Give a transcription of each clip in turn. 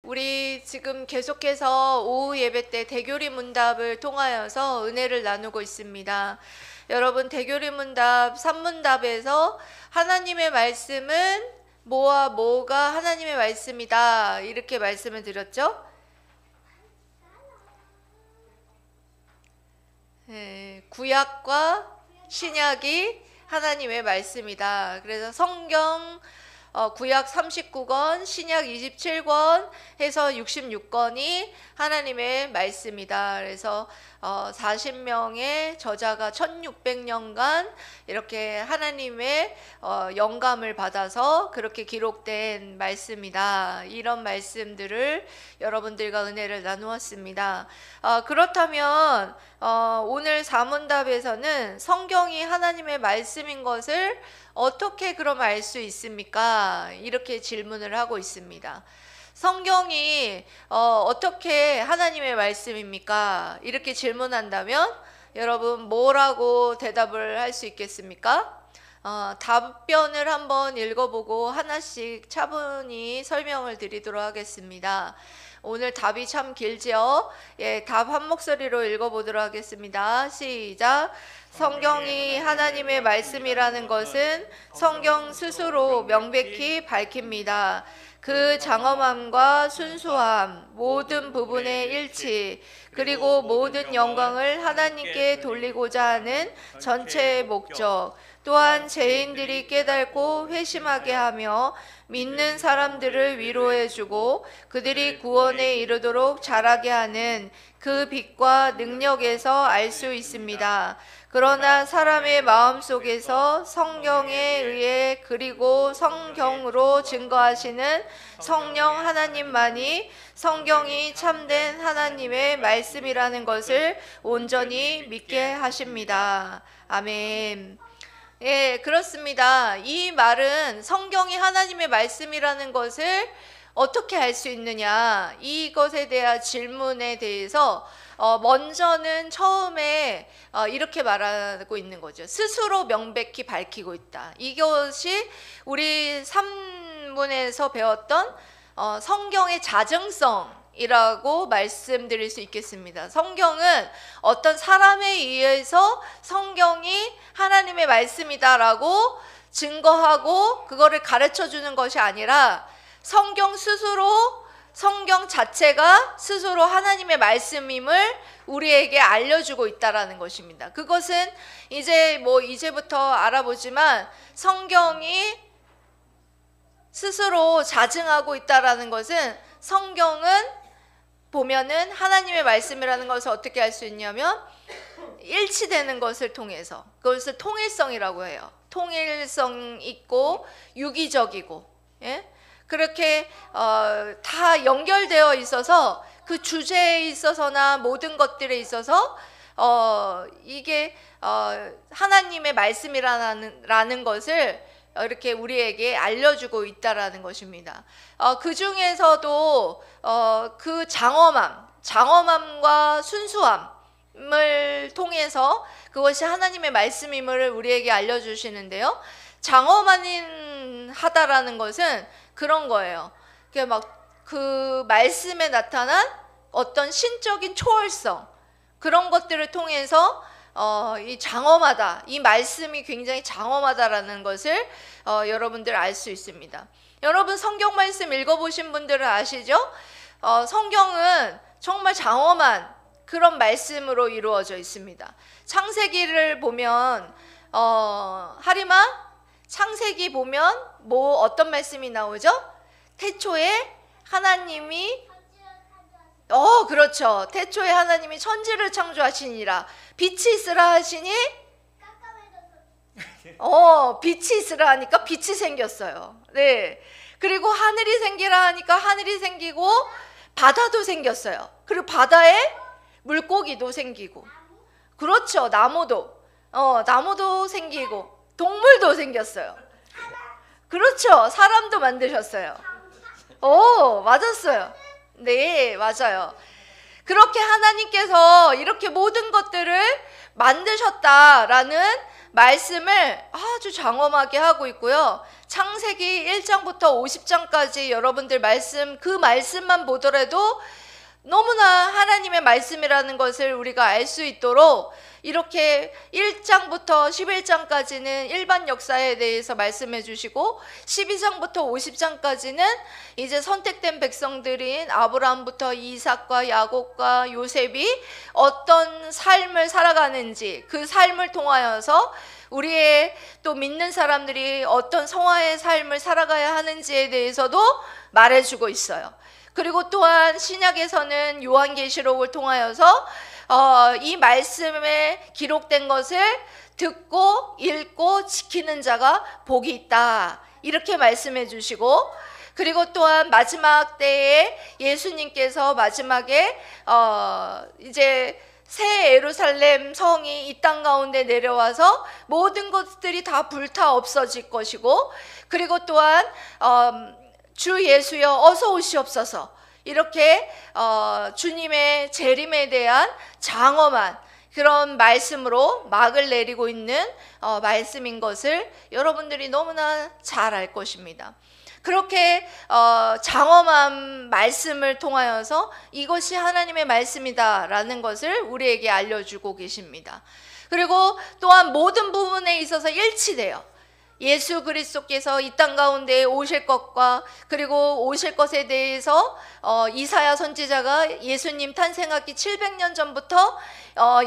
우리 지금 계속해서 오후 예배 때 대교리 문답을 통하여서 은혜를 나누고 있습니다. 여러분, 대교리 문답 3문답에서 하나님의 말씀은 뭐와 뭐가 하나님의 말씀이다, 이렇게 말씀을 드렸죠. 구약과 신약이 하나님의 말씀이다. 그래서 성경 구약 39권, 신약 27권 해서 66권이 하나님의 말씀이다. 그래서 40명의 저자가 1600년간 이렇게 하나님의 영감을 받아서 그렇게 기록된 말씀이다. 이런 말씀들을 여러분들과 은혜를 나누었습니다. 그렇다면 오늘 사문답에서는 성경이 하나님의 말씀인 것을 어떻게 그럼 알 수 있습니까? 이렇게 질문을 하고 있습니다. 성경이 어떻게 하나님의 말씀입니까? 이렇게 질문한다면 여러분 뭐라고 대답을 할 수 있겠습니까? 답변을 한번 읽어보고 하나씩 차분히 설명을 드리도록 하겠습니다. 오늘 답이 참 길지요? 답 한 목소리로 읽어보도록 하겠습니다. 시작! 성경이 하나님의 말씀이라는 것은 성경 스스로 명백히 밝힙니다. 그 장엄함과 순수함, 모든 부분의 일치, 그리고 모든 영광을 하나님께 돌리고자 하는 전체의 목적, 또한 죄인들이 깨닫고 회심하게 하며 믿는 사람들을 위로해주고 그들이 구원에 이르도록 자라게 하는 그 빛과 능력에서 알 수 있습니다. 그러나 사람의 마음속에서 성경에 의해 그리고 성경으로 증거하시는 성령 하나님만이 성경이 참된 하나님의 말씀이라는 것을 온전히 믿게 하십니다. 아멘. 예, 그렇습니다. 이 말은 성경이 하나님의 말씀이라는 것을 어떻게 알 수 있느냐, 이것에 대한 질문에 대해서 먼저는 처음에 이렇게 말하고 있는 거죠. 스스로 명백히 밝히고 있다. 이것이 우리 3문에서 배웠던 성경의 자증성이라고 말씀드릴 수 있겠습니다. 성경은 어떤 사람에 의해서 성경이 하나님의 말씀이다라고 증거하고 그거를 가르쳐 주는 것이 아니라 성경 스스로, 성경 자체가 스스로 하나님의 말씀임을 우리에게 알려주고 있다라는 것입니다. 그것은 이제부터 알아보지만 성경이 스스로 자증하고 있다라는 것은, 성경은 보면은 하나님의 말씀이라는 것을 어떻게 알 수 있냐면 일치되는 것을 통해서, 그것을 통일성이라고 해요. 통일성 있고 유기적이고, 예? 그렇게 다 연결되어 있어서 그 주제에 있어서나 모든 것들에 있어서 이게 하나님의 말씀이라는 것을 이렇게 우리에게 알려주고 있다라는 것입니다. 그 중에서도 그 장엄함과 순수함을 통해서 그것이 하나님의 말씀임을 우리에게 알려주시는데요. 장엄하다라는 것은 그런 거예요. 그 말씀에 나타난 어떤 신적인 초월성, 그런 것들을 통해서 이 장엄하다, 이 말씀이 굉장히 장엄하다라는 것을 여러분들 알 수 있습니다. 여러분, 성경 말씀 읽어보신 분들은 아시죠? 성경은 정말 장엄한 그런 말씀으로 이루어져 있습니다. 창세기를 보면 하리마, 창세기 보면 어떤 말씀이 나오죠? 태초에 하나님이 그렇죠. 태초에 하나님이 천지를 창조하시니라. 빛이 있으라 하시니 빛이 있으라 하니까 빛이 생겼어요. 네. 그리고 하늘이 생기라 하니까 하늘이 생기고 바다도 생겼어요. 그리고 바다에 물고기도 생기고, 그렇죠. 나무도 생기고 동물도 생겼어요. 그렇죠. 사람도 만드셨어요. 맞았어요. 네, 맞아요. 그렇게 하나님께서 이렇게 모든 것들을 만드셨다라는 말씀을 아주 장엄하게 하고 있고요. 창세기 1장부터 50장까지 여러분들 그 말씀만 보더라도 너무나 하나님의 말씀이라는 것을 우리가 알 수 있도록 이렇게 1장부터 11장까지는 일반 역사에 대해서 말씀해 주시고 12장부터 50장까지는 이제 선택된 백성들인 아브라함부터 이삭과 야곱과 요셉이 어떤 삶을 살아가는지 그 삶을 통하여서 우리의 또 믿는 사람들이 어떤 성화의 삶을 살아가야 하는지에 대해서도 말해주고 있어요. 그리고 또한 신약에서는 요한계시록을 통하여서 이 말씀에 기록된 것을 듣고 읽고 지키는 자가 복이 있다, 이렇게 말씀해 주시고, 그리고 또한 마지막 때에 예수님께서 마지막에 이제 새 예루살렘 성이 이 땅 가운데 내려와서 모든 것들이 다 불타 없어질 것이고, 그리고 또한 주 예수여 어서 오시옵소서, 이렇게 주님의 재림에 대한 장엄한 그런 말씀으로 막을 내리고 있는 말씀인 것을 여러분들이 너무나 잘 알 것입니다. 그렇게 장엄한 말씀을 통하여서 이것이 하나님의 말씀이다라는 것을 우리에게 알려주고 계십니다. 그리고 또한 모든 부분에 있어서 일치돼요. 예수 그리스도께서 이 땅 가운데 오실 것과 그리고 오실 것에 대해서 이사야 선지자가 예수님 탄생하기 700년 전부터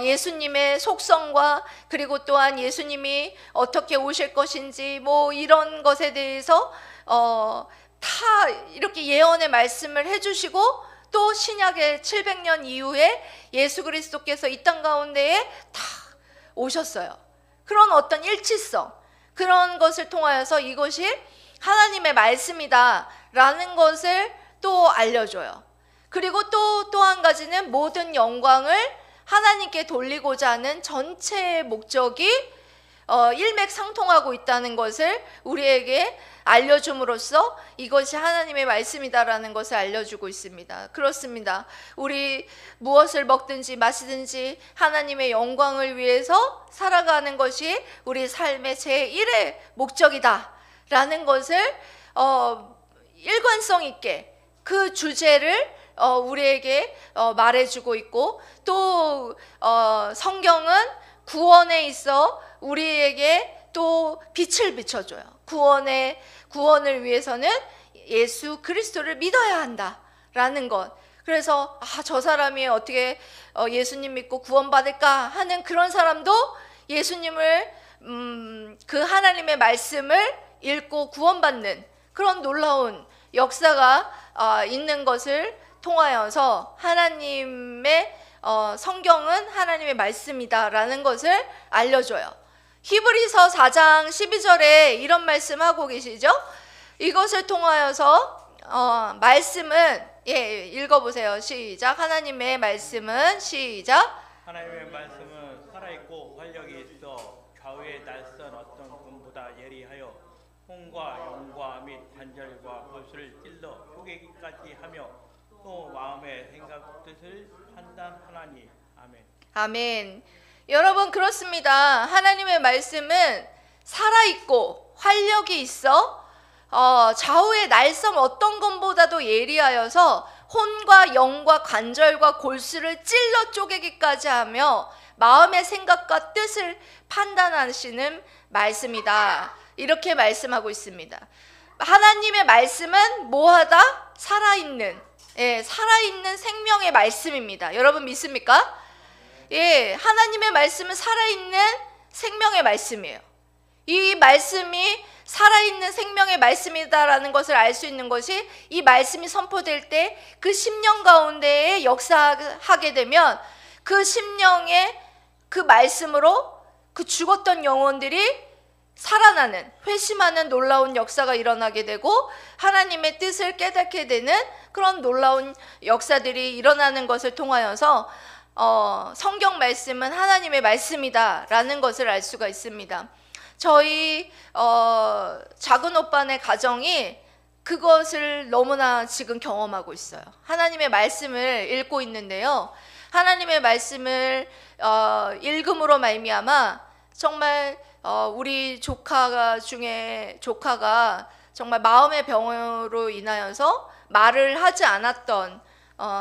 예수님의 속성과 그리고 또한 예수님이 어떻게 오실 것인지 뭐 이런 것에 대해서 다 이렇게 예언의 말씀을 해주시고, 또 신약의 700년 이후에 예수 그리스도께서 이 땅 가운데에 다 오셨어요. 그런 어떤 일치성, 그런 것을 통하여서 이것이 하나님의 말씀이다 라는 것을 또 알려줘요. 그리고 또 한 가지는 모든 영광을 하나님께 돌리고자 하는 전체의 목적이 일맥상통하고 있다는 것을 우리에게 알려줌으로써 이것이 하나님의 말씀이다라는 것을 알려주고 있습니다. 그렇습니다. 우리 무엇을 먹든지 마시든지 하나님의 영광을 위해서 살아가는 것이 우리 삶의 제1의 목적이다라는 것을 일관성 있게 그 주제를 우리에게 말해주고 있고, 또 성경은 구원에 있어 우리에게 또 빛을 비춰줘요. 구원을 위해서는 예수 그리스도를 믿어야 한다라는 것. 그래서 저 사람이 어떻게 예수님 믿고 구원받을까 하는 그런 사람도 예수님을 그 하나님의 말씀을 읽고 구원받는 그런 놀라운 역사가 있는 것을 통하여서 하나님의 성경은 하나님의 말씀이다라는 것을 알려줘요. 히브리서 4장 12절에 이런 말씀하고 계시죠? 이것을 통하여서 말씀은 읽어보세요. 시작. 하나님의 말씀은 시작. 하나님의 말씀은 살아있고 활력이 있어 좌우의 날선 어떤 금보다 예리하여 혼과 영과 및 관절과 골수를 찔러 쪼개기까지 하며 또 마음의 생각 뜻을 판단하나니. 아멘. 아멘. 여러분, 그렇습니다. 하나님의 말씀은 살아있고 활력이 있어 좌우의 날선 어떤 것보다도 예리하여서 혼과 영과 관절과 골수를 찔러 쪼개기까지 하며 마음의 생각과 뜻을 판단하시는 말씀이다, 이렇게 말씀하고 있습니다. 하나님의 말씀은 뭐하다? 살아있는, 살아있는 생명의 말씀입니다. 여러분 믿습니까? 하나님의 말씀은 살아있는 생명의 말씀이에요. 이 말씀이 살아있는 생명의 말씀이다라는 것을 알 수 있는 것이, 이 말씀이 선포될 때 그 심령 가운데에 역사하게 되면 그 심령의 그 말씀으로 그 죽었던 영혼들이 살아나는, 회심하는 놀라운 역사가 일어나게 되고 하나님의 뜻을 깨닫게 되는 그런 놀라운 역사들이 일어나는 것을 통하여서 성경 말씀은 하나님의 말씀이다라는 것을 알 수가 있습니다. 저희 작은 오빠네 가정이 그것을 너무나 지금 경험하고 있어요. 하나님의 말씀을 읽고 있는데요, 하나님의 말씀을 읽음으로 말미암아 정말 우리 조카가 정말 마음의 병으로 인하여서 말을 하지 않았던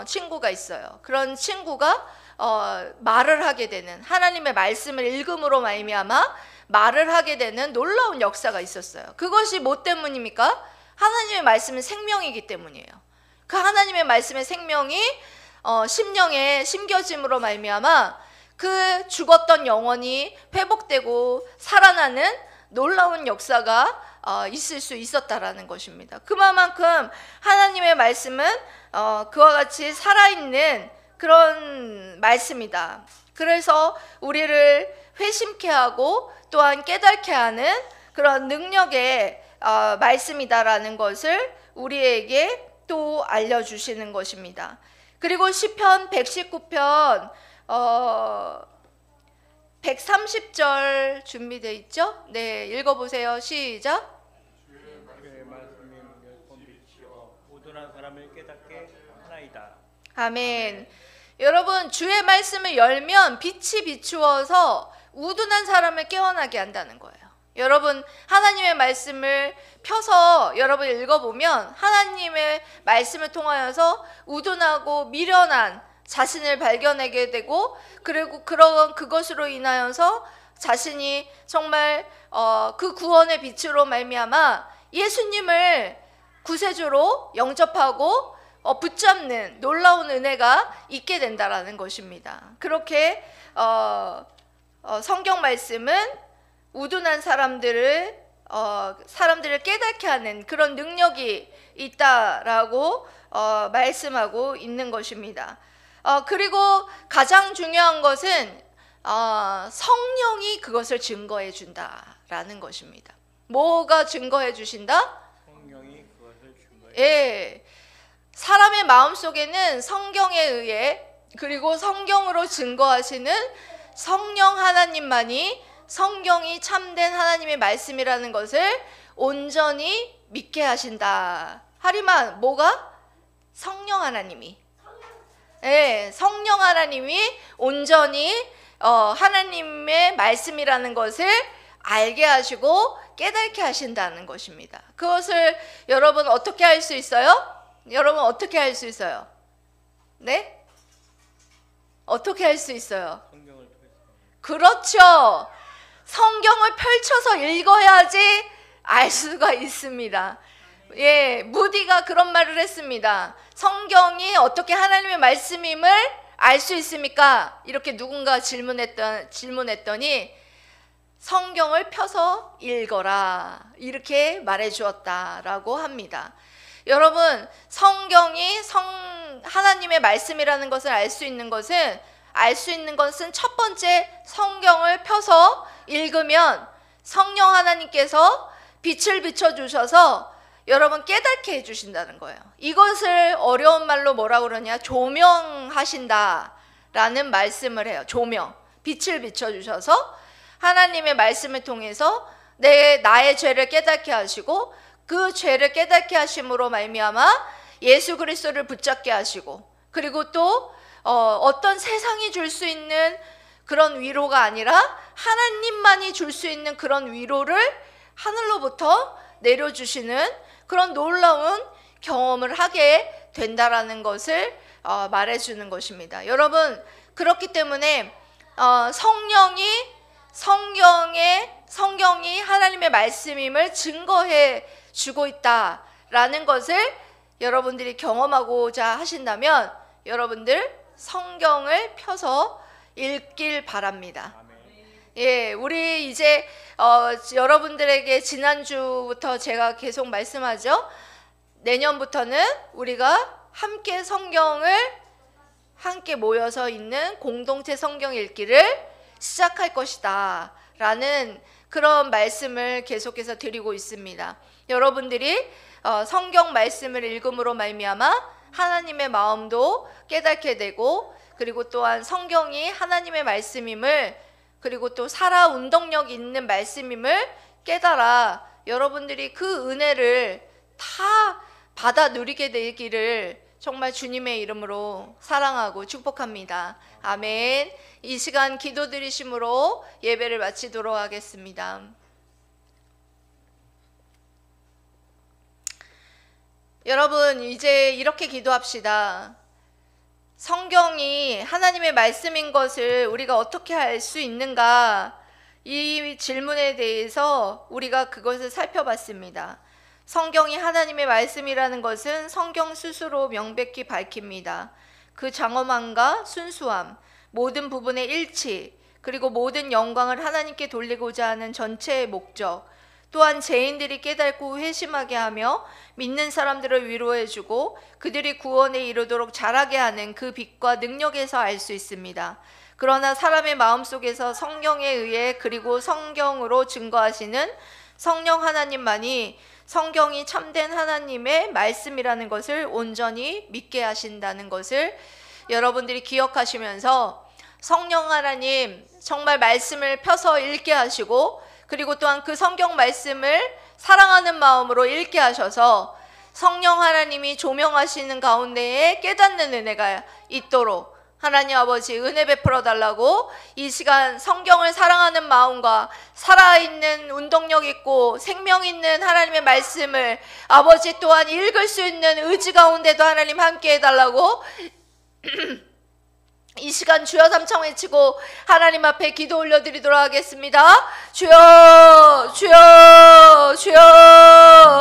친구가 있어요. 그런 친구가 말을 하게 되는, 하나님의 말씀을 읽음으로 말미암아 말을 하게 되는 놀라운 역사가 있었어요. 그것이 뭐 때문입니까? 하나님의 말씀은 생명이기 때문이에요. 그 하나님의 말씀의 생명이 심령에 심겨짐으로 말미암아 그 죽었던 영혼이 회복되고 살아나는 놀라운 역사가 있을 수 있었다라는 것입니다. 그만큼 하나님의 말씀은 그와 같이 살아있는 그런 말씀이다. 그래서 우리를 회심케 하고 또한 깨닫게 하는 그런 능력의 말씀이다라는 것을 우리에게 또 알려주시는 것입니다. 그리고 시편 119편 130절 준비되어 있죠? 네, 읽어보세요. 시작. 주의 말씀이 멸본 빛이요 우둔한 사람을 깨닫게 하나이다. 아멘. 여러분, 주의 말씀을 열면 빛이 비추어서 우둔한 사람을 깨어나게 한다는 거예요. 여러분, 하나님의 말씀을 펴서 여러분 읽어보면 하나님의 말씀을 통하여서 우둔하고 미련한 자신을 발견하게 되고, 그리고 그것으로 인하여서 자신이 정말 그 구원의 빛으로 말미암아 예수님을 구세주로 영접하고 붙잡는 놀라운 은혜가 있게 된다라는 것입니다. 그렇게 성경 말씀은 우둔한 사람들을 깨닫게 하는 그런 능력이 있다라고 말씀하고 있는 것입니다. 그리고 가장 중요한 것은 성령이 그것을 증거해 준다라는 것입니다. 뭐가 증거해 주신다? 성령이 그것을 증거해. 예, 사람의 마음속에는 성경에 의해, 그리고 성경으로 증거하시는 성령 하나님만이 성경이 참된 하나님의 말씀이라는 것을 온전히 믿게 하신다. 하리만 뭐가? 성령 하나님이. 예, 성령 하나님이 온전히 하나님의 말씀이라는 것을 알게 하시고 깨닫게 하신다는 것입니다. 그것을 여러분 어떻게 할 수 있어요? 여러분 어떻게 할 수 있어요? 네? 어떻게 할 수 있어요? 성경을 통해서. 그렇죠. 성경을 펼쳐서 읽어야지 알 수가 있습니다. 예, 무디가 그런 말을 했습니다. 성경이 어떻게 하나님의 말씀임을 알 수 있습니까? 이렇게 누군가 질문했더니 성경을 펴서 읽어라, 이렇게 말해 주었다라고 합니다. 여러분, 성경이 하나님의 말씀이라는 것을 알 수 있는 것은 첫 번째, 성경을 펴서 읽으면 성령 하나님께서 빛을 비춰주셔서 여러분 깨닫게 해주신다는 거예요. 이것을 어려운 말로 뭐라고 그러냐? 조명하신다라는 말씀을 해요. 조명, 빛을 비춰주셔서 하나님의 말씀을 통해서 나의 죄를 깨닫게 하시고, 그 죄를 깨닫게 하심으로 말미암아 예수 그리스도를 붙잡게 하시고, 그리고 또 어떤 세상이 줄 수 있는 그런 위로가 아니라 하나님만이 줄 수 있는 그런 위로를 하늘로부터 내려주시는 그런 놀라운 경험을 하게 된다라는 것을 말해주는 것입니다. 여러분, 그렇기 때문에 성경이 하나님의 말씀임을 증거해 주고 있다라는 것을 여러분들이 경험하고자 하신다면 여러분들 성경을 펴서 읽길 바랍니다. 예, 우리 이제 여러분들에게 지난주부터 제가 계속 말씀하죠. 내년부터는 우리가 함께 성경을 함께 모여서 읽는 공동체 성경 읽기를 시작할 것이다 라는 그런 말씀을 계속해서 드리고 있습니다. 여러분들이 성경 말씀을 읽음으로 말미암아 하나님의 마음도 깨닫게 되고, 그리고 또한 성경이 하나님의 말씀임을, 그리고 또 살아 운동력 있는 말씀임을 깨달아 여러분들이 그 은혜를 다 받아 누리게 되기를 정말 주님의 이름으로 사랑하고 축복합니다. 아멘. 이 시간 기도 드리심으로 예배를 마치도록 하겠습니다. 여러분, 이제 이렇게 기도합시다. 성경이 하나님의 말씀인 것을 우리가 어떻게 알 수 있는가? 이 질문에 대해서 우리가 그것을 살펴봤습니다. 성경이 하나님의 말씀이라는 것은 성경 스스로 명백히 밝힙니다. 그 장엄함과 순수함, 모든 부분의 일치, 그리고 모든 영광을 하나님께 돌리고자 하는 전체의 목적, 또한 죄인들이 깨닫고 회심하게 하며 믿는 사람들을 위로해주고 그들이 구원에 이르도록 자라게 하는 그 빛과 능력에서 알 수 있습니다. 그러나 사람의 마음속에서 성령에 의해 그리고 성경으로 증거하시는 성령 하나님만이 성경이 참된 하나님의 말씀이라는 것을 온전히 믿게 하신다는 것을 여러분들이 기억하시면서 성령 하나님 정말 말씀을 펴서 읽게 하시고 그리고 또한 그 성경 말씀을 사랑하는 마음으로 읽게 하셔서 성령 하나님이 조명하시는 가운데에 깨닫는 은혜가 있도록 하나님 아버지 은혜 베풀어 달라고 이 시간 성경을 사랑하는 마음과 살아있는 운동력 있고 생명 있는 하나님의 말씀을 아버지 또한 읽을 수 있는 의지 가운데도 하나님 함께 해달라고 이 시간 주여 삼창 외치고 하나님 앞에 기도 올려드리도록 하겠습니다. 주여 주여 주여